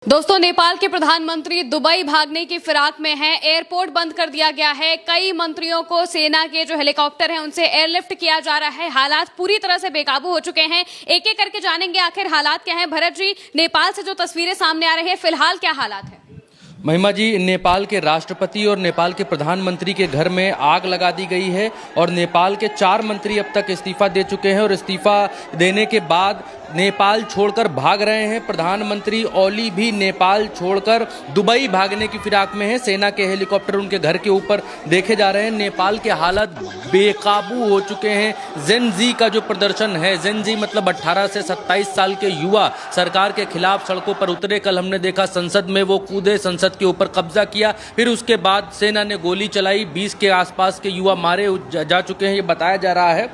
दोस्तों, नेपाल के प्रधानमंत्री दुबई भागने की फिराक में हैं। एयरपोर्ट बंद कर दिया गया है। कई मंत्रियों को सेना के जो हेलीकॉप्टर हैं उनसे एयरलिफ्ट किया जा रहा है। हालात पूरी तरह से बेकाबू हो चुके हैं। एक एक करके जानेंगे आखिर हालात क्या हैं। भरत जी, नेपाल से जो तस्वीरें सामने आ रही हैं, फिलहाल क्या हालात है? महिमा जी, नेपाल के राष्ट्रपति और नेपाल के प्रधानमंत्री के घर में आग लगा दी गई है और नेपाल के 4 मंत्री अब तक इस्तीफा दे चुके हैं और इस्तीफा देने के बाद नेपाल छोड़कर भाग रहे हैं। प्रधानमंत्री ओली भी नेपाल छोड़कर दुबई भागने की फिराक में है। सेना के हेलीकॉप्टर उनके घर के ऊपर देखे जा रहे हैं। नेपाल के हालात बेकाबू हो चुके हैं। जेन जी का जो प्रदर्शन है, जेन जी मतलब 18 से 27 साल के युवा सरकार के खिलाफ सड़कों पर उतरे। कल हमने देखा संसद में वो कूदे, संसद के ऊपर कब्जा किया, फिर उसके बाद सेना ने गोली चलाई। 20 के आसपास के युवा मारे जा चुके हैं, ये बताया जा रहा है।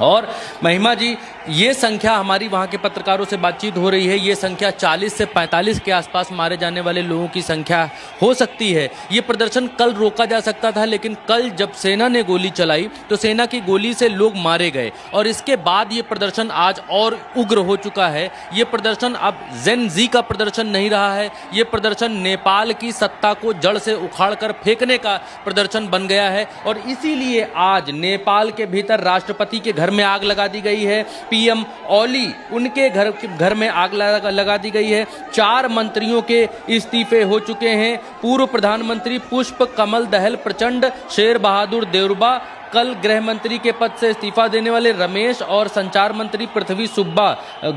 और महिमा जी, ये संख्या, हमारी वहाँ के पत्रकारों से बातचीत हो रही है, ये संख्या 40 से 45 के आसपास मारे जाने वाले लोगों की संख्या हो सकती है। ये प्रदर्शन कल रोका जा सकता था, लेकिन कल जब सेना ने गोली चलाई तो सेना की गोली से लोग मारे गए और इसके बाद ये प्रदर्शन आज और उग्र हो चुका है। ये प्रदर्शन अब जेन जी का प्रदर्शन नहीं रहा है, ये प्रदर्शन नेपाल की सत्ता को जड़ से उखाड़ कर फेंकने का प्रदर्शन बन गया है। और इसीलिए आज नेपाल के भीतर राष्ट्रपति के घर में आग लगा दी गई है। पीएम ओली, उनके घर में आग लगा दी गई है। 4 मंत्रियों के इस्तीफे हो चुके हैं। पूर्व प्रधानमंत्री पुष्प कमल दहल प्रचंड, शेर बहादुर देउरबा, कल गृह मंत्री के पद से इस्तीफा देने वाले रमेश और संचार मंत्री पृथ्वी सुब्बा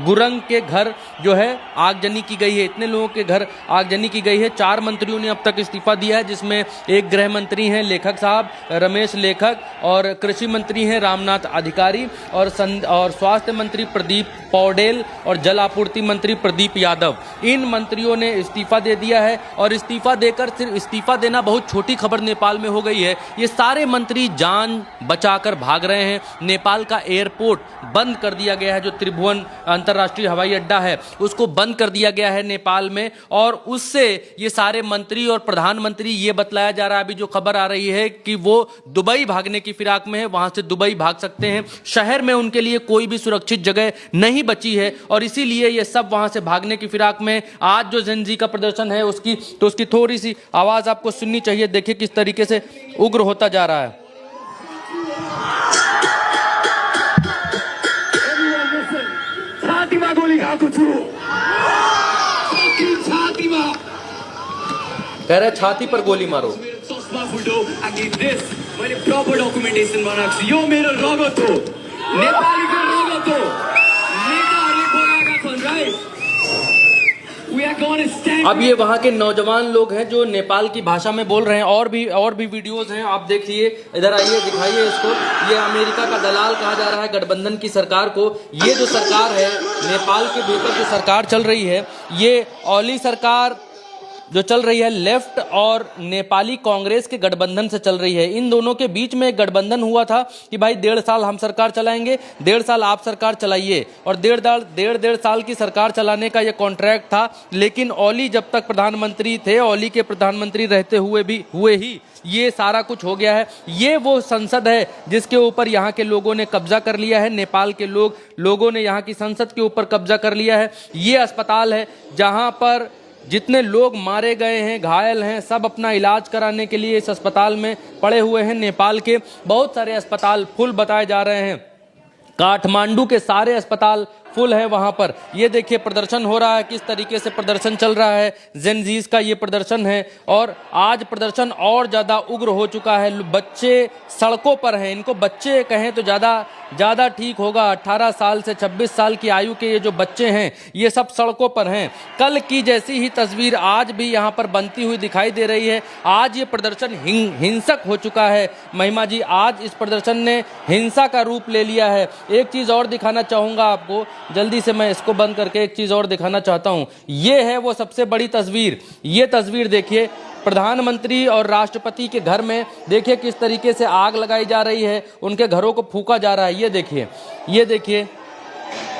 गुरंग के घर जो है आगजनी की गई है। इतने लोगों के घर आगजनी की गई है। 4 मंत्रियों ने अब तक इस्तीफा दिया है, जिसमें एक गृह मंत्री हैं लेखक साहब, रमेश लेखक, और कृषि मंत्री हैं रामनाथ अधिकारी, और स्वास्थ्य मंत्री प्रदीप पौडेल और जल आपूर्ति मंत्री प्रदीप यादव। इन मंत्रियों ने इस्तीफा दे दिया है और इस्तीफा देकर, सिर्फ इस्तीफा देना बहुत छोटी खबर नेपाल में हो गई है। ये सारे मंत्री जान बचाकर भाग रहे हैं। नेपाल का एयरपोर्ट बंद कर दिया गया है, जो त्रिभुवन अंतर्राष्ट्रीय हवाई अड्डा है उसको बंद कर दिया गया है नेपाल में। और उससे ये सारे मंत्री और प्रधानमंत्री, ये बतलाया जा रहा है, अभी जो खबर आ रही है कि वो दुबई भागने की फिराक में है, वहां से दुबई भाग सकते हैं। शहर में उनके लिए कोई भी सुरक्षित जगह नहीं बची है और इसीलिए ये सब वहां से भागने की फिराक में। आज जो जेन जी का प्रदर्शन है उसकी थोड़ी सी आवाज आपको सुननी चाहिए। देखिए किस तरीके से उग्र होता जा रहा है। गोली खाएको छु, छातीमा कह रहे छाती पर गोली मारो। चस्मा फुटो आगे देश, मैले प्रपर डकुमेन्टेसन बनाएको छु। यो मेरो रगत हो, नेपालीको रगत हो। नेताहरूले बनाएका छन्, राइट? अब ये वहाँ के नौजवान लोग हैं जो नेपाल की भाषा में बोल रहे हैं। और भी वीडियोस हैं, आप देखिए, इधर आइए, दिखाइए इसको। ये अमेरिका का दलाल कहा जा रहा है गठबंधन की सरकार को। ये जो सरकार है, नेपाल के भीतर जो सरकार चल रही है, ये ओली सरकार जो चल रही है लेफ्ट और नेपाली कांग्रेस के गठबंधन से चल रही है। इन दोनों के बीच में एक गठबंधन हुआ था कि भाई 1.5 साल हम सरकार चलाएंगे, 1.5 साल आप सरकार चलाइए, और 1.5 साल की सरकार चलाने का ये कॉन्ट्रैक्ट था। लेकिन ओली जब तक प्रधानमंत्री थे, ओली के प्रधानमंत्री रहते हुए ही ये सारा कुछ हो गया है। ये वो संसद है जिसके ऊपर यहाँ के लोगों ने कब्जा कर लिया है। नेपाल के लोगों ने यहाँ की संसद के ऊपर कब्जा कर लिया है। ये अस्पताल है जहाँ पर जितने लोग मारे गए हैं, घायल हैं, सब अपना इलाज कराने के लिए इस अस्पताल में पड़े हुए हैं। नेपाल के बहुत सारे अस्पताल फुल बताए जा रहे हैं। काठमांडू के सारे अस्पताल फुल है वहां पर। ये देखिए प्रदर्शन हो रहा है, किस तरीके से प्रदर्शन चल रहा है। जेन जीज का ये प्रदर्शन है और आज प्रदर्शन और ज़्यादा उग्र हो चुका है। बच्चे सड़कों पर हैं, इनको बच्चे कहें तो ज़्यादा ठीक होगा। 18 साल से 26 साल की आयु के ये जो बच्चे हैं, ये सब सड़कों पर हैं। कल की जैसी ही तस्वीर आज भी यहाँ पर बनती हुई दिखाई दे रही है। आज ये प्रदर्शन हिंसक हो चुका है। महिमा जी, आज इस प्रदर्शन ने हिंसा का रूप ले लिया है। एक चीज़ और दिखाना चाहूँगा आपको, जल्दी से मैं इसको बंद करके एक चीज़ और दिखाना चाहता हूँ। ये है वो सबसे बड़ी तस्वीर। ये तस्वीर देखिए, प्रधानमंत्री और राष्ट्रपति के घर में देखिए किस तरीके से आग लगाई जा रही है, उनके घरों को फूंका जा रहा है। ये देखिए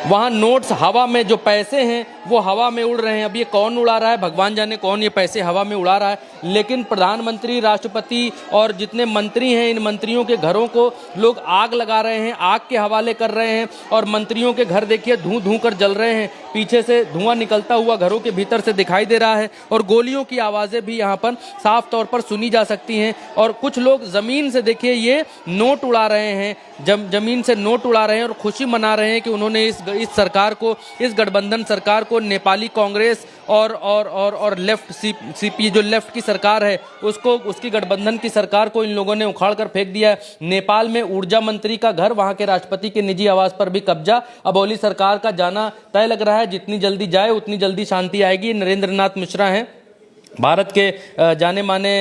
वहाँ नोट्स हवा में, जो पैसे हैं वो हवा में उड़ रहे हैं। अब ये कौन उड़ा रहा है, भगवान जाने कौन ये पैसे हवा में उड़ा रहा है। लेकिन प्रधानमंत्री, राष्ट्रपति और जितने मंत्री हैं, इन मंत्रियों के घरों को लोग आग लगा रहे हैं, आग के हवाले कर रहे हैं। और मंत्रियों के घर देखिए धूं धूं कर जल रहे हैं, पीछे से धुआं निकलता हुआ घरों के भीतर से दिखाई दे रहा है। और गोलियों की आवाज़ें भी यहाँ पर साफ तौर पर सुनी जा सकती हैं। और कुछ लोग ज़मीन से देखिए ये नोट उड़ा रहे हैं, जमीन से नोट उड़ा रहे हैं और खुशी मना रहे हैं कि उन्होंने इस सरकार को, इस गठबंधन सरकार को, नेपाली कांग्रेस और लेफ्ट सीपी जो लेफ्ट की सरकार है उसको, उसकी गठबंधन की सरकार को इन लोगों ने उखाड़ कर फेंक दिया है। नेपाल में ऊर्जा मंत्री का घर, वहां के राष्ट्रपति के निजी आवास पर भी कब्जा। अब ओली सरकार का जाना तय लग रहा है। जितनी जल्दी जाए उतनी जल्दी शांति आएगी। नरेंद्र नाथ मिश्रा हैं, भारत के जाने माने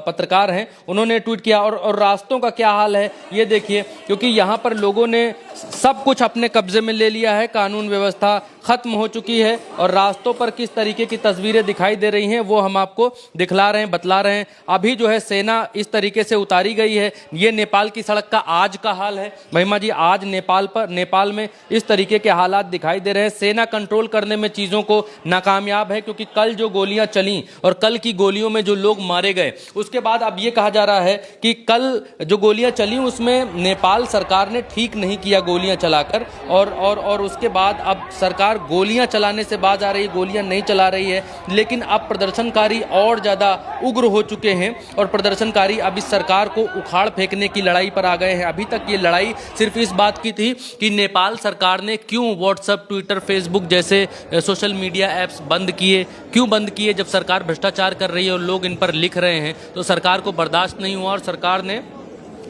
पत्रकार हैं, उन्होंने ट्वीट किया। और रास्तों का क्या हाल है ये देखिए, क्योंकि यहाँ पर लोगों ने सब कुछ अपने कब्जे में ले लिया है, कानून व्यवस्था खत्म हो चुकी है। और रास्तों पर किस तरीके की तस्वीरें दिखाई दे रही हैं वो हम आपको दिखला रहे हैं, बतला रहे हैं। अभी जो है सेना इस तरीके से उतारी गई है। ये नेपाल की सड़क का आज का हाल है महिमा जी। आज नेपाल में इस तरीके के हालात दिखाई दे रहे हैं। सेना कंट्रोल करने में चीज़ों को नाकामयाब है, क्योंकि कल जो गोलियां चली और कल की गोलियों में जो लोग मारे गए, उसके बाद अब ये कहा जा रहा है कि कल जो गोलियां चली उसमें नेपाल सरकार ने ठीक नहीं किया गोलियां चलाकर। और उसके बाद अब सरकार गोलियां चलाने से बाज आ रही है, गोलियां नहीं चला रही है। लेकिन अब प्रदर्शनकारी और ज़्यादा उग्र हो चुके हैं और प्रदर्शनकारी अब इस सरकार को उखाड़ फेंकने की लड़ाई पर आ गए हैं। अभी तक ये लड़ाई सिर्फ इस बात की थी कि नेपाल सरकार ने क्यों व्हाट्सएप, ट्विटर, फेसबुक जैसे सोशल मीडिया ऐप्स बंद किए, क्यों बंद किए। जब सरकार भ्रष्टाचार कर रही है और लोग इन पर लिख रहे हैं तो सरकार को बर्दाश्त नहीं हुआ और सरकार ने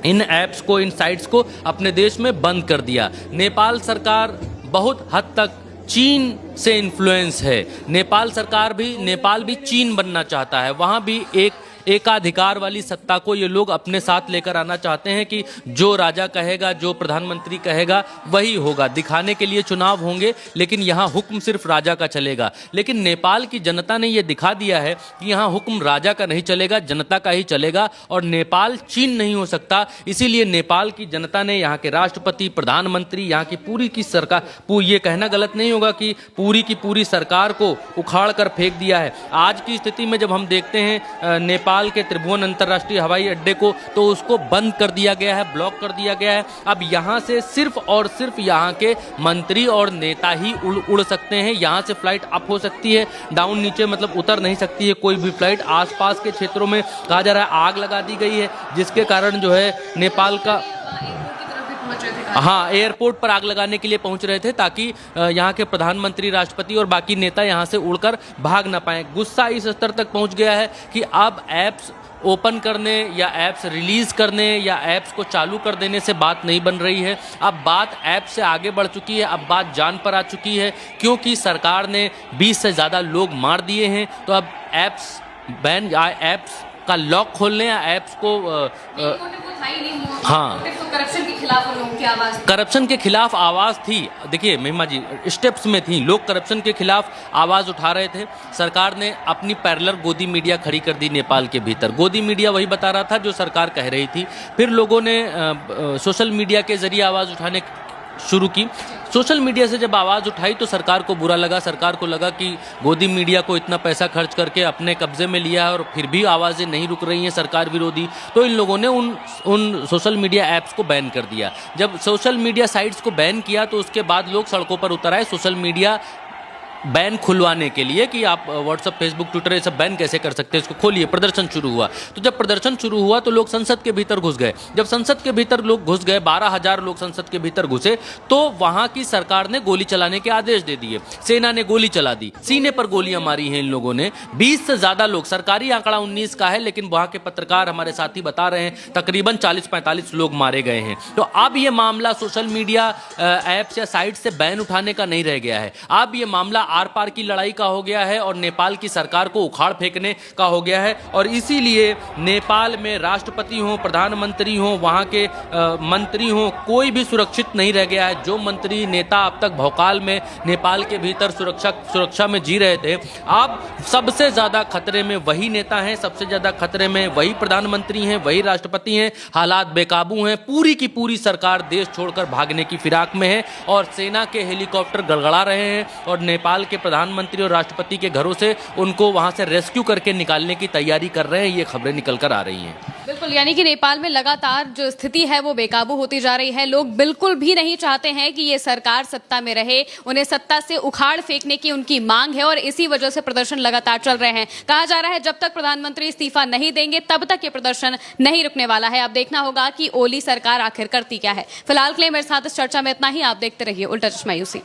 इन ऐप्स को, इन साइट्स को अपने देश में बंद कर दिया। नेपाल सरकार बहुत हद तक चीन से इन्फ्लुएंस है। नेपाल भी चीन बनना चाहता है। वहाँ भी एक एकाधिकार वाली सत्ता को ये लोग अपने साथ लेकर आना चाहते हैं कि जो राजा कहेगा, जो प्रधानमंत्री कहेगा वही होगा। दिखाने के लिए चुनाव होंगे, लेकिन यहाँ हुक्म सिर्फ राजा का चलेगा। लेकिन नेपाल की जनता ने ये दिखा दिया है कि यहाँ हुक्म राजा का नहीं चलेगा, जनता का ही चलेगा। और नेपाल चीन नहीं हो सकता। इसीलिए नेपाल की जनता ने, यहाँ के राष्ट्रपति, प्रधानमंत्री, यहाँ की पूरी की सरकार, ये कहना गलत नहीं होगा कि पूरी की पूरी सरकार को उखाड़ कर फेंक दिया है। आज की स्थिति में जब हम देखते हैं नेपाल के त्रिभुवन अंतर्राष्ट्रीय हवाई अड्डे को, तो उसको बंद कर दिया गया है, ब्लॉक कर दिया गया है। अब यहाँ से सिर्फ और सिर्फ यहाँ के मंत्री और नेता ही उड़ सकते हैं। यहाँ से फ्लाइट अप हो सकती है, डाउन नीचे मतलब उतर नहीं सकती है कोई भी फ्लाइट। आसपास के क्षेत्रों में कहा जा रहा है आग लगा दी गई है, जिसके कारण जो है नेपाल का, हाँ, एयरपोर्ट पर आग लगाने के लिए पहुंच रहे थे ताकि यहाँ के प्रधानमंत्री, राष्ट्रपति और बाकी नेता यहाँ से उड़कर भाग ना पाएं। गुस्सा इस स्तर तक पहुंच गया है कि अब ऐप्स ओपन करने या ऐप्स रिलीज करने या ऐप्स को चालू कर देने से बात नहीं बन रही है। अब बात ऐप से आगे बढ़ चुकी है, अब बात जान पर आ चुकी है, क्योंकि सरकार ने 20 से ज़्यादा लोग मार दिए हैं। तो अब ऐप्स बैन, ऐप्स का लॉक खोलने या ऐप्स को हाँ, करप्शन के खिलाफ लोगों की आवाज, करप्शन के खिलाफ आवाज़ थी। देखिए महिमा जी, स्टेप्स में थी, लोग करप्शन के खिलाफ आवाज़ उठा रहे थे। सरकार ने अपनी पैरेलल गोदी मीडिया खड़ी कर दी नेपाल के भीतर। गोदी मीडिया वही बता रहा था जो सरकार कह रही थी। फिर लोगों ने सोशल मीडिया के जरिए आवाज़ उठाने शुरू की। सोशल मीडिया से जब आवाज़ उठाई तो सरकार को बुरा लगा। सरकार को लगा कि गोदी मीडिया को इतना पैसा खर्च करके अपने कब्जे में लिया है और फिर भी आवाज़ें नहीं रुक रही हैं सरकार विरोधी। तो इन लोगों ने उन सोशल मीडिया ऐप्स को बैन कर दिया। जब सोशल मीडिया साइट्स को बैन किया तो उसके बाद लोग सड़कों पर उतर आए सोशल मीडिया बैन खुलवाने के लिए कि आप व्हाट्सएप, फेसबुक, ट्विटर ये सब बैन कैसे कर सकते हैं, इसको खोलिए। प्रदर्शन शुरू हुआ। तो जब प्रदर्शन शुरू हुआ तो लोग संसद के भीतर घुस गए। जब संसद के भीतर लोग घुस गए, 12,000 लोग संसद के भीतर घुसे, तो वहां की सरकार ने गोली चलाने के आदेश दे दिए। सेना ने गोली चला दी, सीने पर गोलियां मारी हैं इन लोगों ने। 20 से ज़्यादा लोग, सरकारी आंकड़ा 19 का है, लेकिन वहां के पत्रकार, हमारे साथी बता रहे हैं तकरीबन 40-45 लोग मारे गए हैं। तो अब ये मामला सोशल मीडिया ऐप्स या साइट से बैन उठाने का नहीं रह गया है। अब ये मामला आर पार की लड़ाई का हो गया है और नेपाल की सरकार को उखाड़ फेंकने का हो गया है। और इसीलिए नेपाल में राष्ट्रपति हो, प्रधानमंत्री हो, वहाँ के मंत्री हो, कोई भी सुरक्षित नहीं रह गया है। जो मंत्री नेता अब तक भौकाल में नेपाल के भीतर सुरक्षा में जी रहे थे, अब सबसे ज्यादा खतरे में वही नेता हैं, सबसे ज्यादा खतरे में वही प्रधानमंत्री हैं, वही राष्ट्रपति हैं। हालात बेकाबू हैं, पूरी की पूरी सरकार देश छोड़कर भागने की फिराक में है और सेना के हेलीकॉप्टर गड़गड़ा रहे हैं और नेपाल के प्रधानमंत्री और राष्ट्रपति के घरों से उनको वहां से रेस्क्यू करके निकालने की तैयारी कर रहे हैं। ये खबरें निकल कर आ रही हैं। बिल्कुल, यानी कि नेपाल में लगातार जो स्थिति है वो बेकाबू होती जा रही है। लोग बिल्कुल भी नहीं चाहते हैं कि ये सरकार सत्ता में रहे, उन्हें सत्ता से उखाड़ फेंकने की उनकी मांग है और इसी वजह से प्रदर्शन लगातार चल रहे हैं। कहा जा रहा है जब तक प्रधानमंत्री इस्तीफा नहीं देंगे तब तक ये प्रदर्शन नहीं रुकने वाला है। अब देखना होगा कि ओली सरकार आखिर करती क्या है। फिलहाल के लिए मेरे साथ इस चर्चा में इतना ही। आप देखते रहिए उल्टा चश्मा यूसी।